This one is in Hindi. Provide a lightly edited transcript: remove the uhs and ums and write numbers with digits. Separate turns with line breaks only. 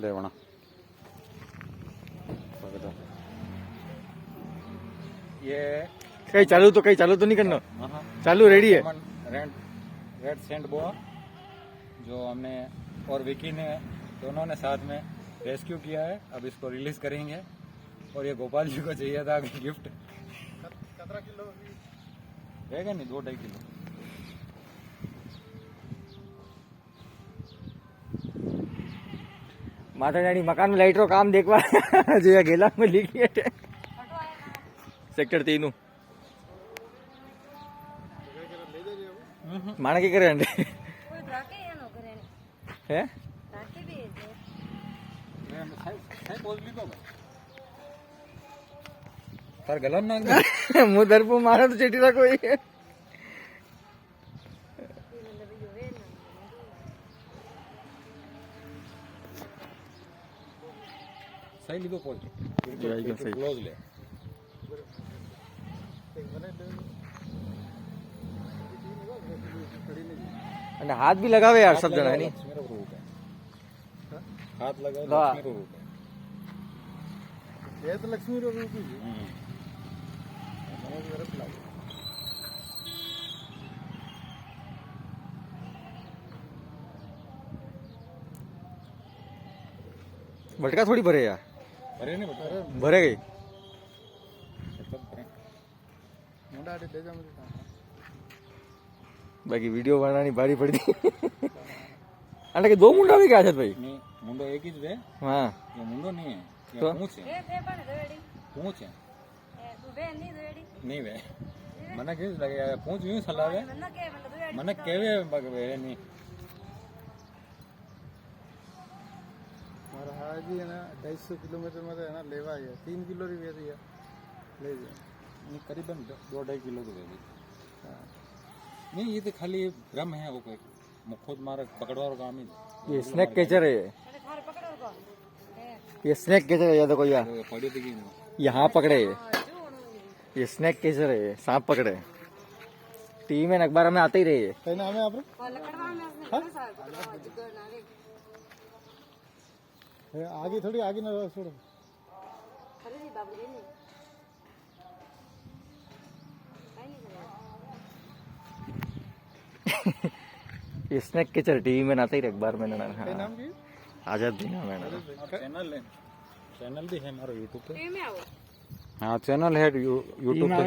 લેવણા ये
कहीं चालू तो नहीं करना, चालू रेडी है।
रेड सेंट बोआ जो हमने और विकी ने दोनों ने साथ में रेस्क्यू किया है, अब इसको रिलीज करेंगे। और ये गोपाल जी को चाहिए था गिफ्ट। कितना किलो रहेगा? नहीं 2-2.5 किलो।
माता रानी मकान में लाइट रो काम देखवा जो गेला में लिखी है सेक्टर 3 माने के करे अंडे है
तार गला में
मुंह दरपो मारा तो चेटी रा कोई है।
सही लिखो पोल
सही
क्लोज ले
અને હાથ भी लगावे यार सब जना नहीं
हाथ लगाओ
ला।
लक्ष्मी को रूप है। ये तो लक्ष्मी को रूप ही
बटका थोड़ी भरे यार,
भरे नहीं भरे
भरे गई बाकी वीडियो बनानी भारी पड़ी थी अरे कि 2 मुंडा भी क्या भाई?
नहीं मुंडो एक ही है।
हाँ
ये मुंडो नहीं है, ये
तो?
पूंछ है। पूंछ है नहीं वे मना किस लगे पूंछ यूं सलावे मना केवे बगवे नहीं।
મારા હાજી એના 250 કિલોમીટર માં એના લેવા ગયા 3 કિલો રી વેરી ले जाए
नहीं करीबन 2-2.5 किलो तो वेगी। नहीं ये तो खाली भ्रम है, वो कोई खुद मारे पकड़वा काम ही।
ये स्नैक कैचर है, ये स्नैक कैचर है। या देखो यार
पड़ी थी
यहाँ पकड़े, ये स्नैक कैचर है, सांप पकड़े। टीवी में अखबार में आते ही रहे।
કઈ નામ હે આપણે आगे थोड़ी आगे ना छोड़ो।
ये स्नैक कैचर टीवी में आते ही रहे अखबार में ना।
કઈ નામ की
आजाद भी नाम है ना।
चैनल है, चैनल भी है हमारा यूट्यूब पे। हाँ चैनल है यूट्यूब पे।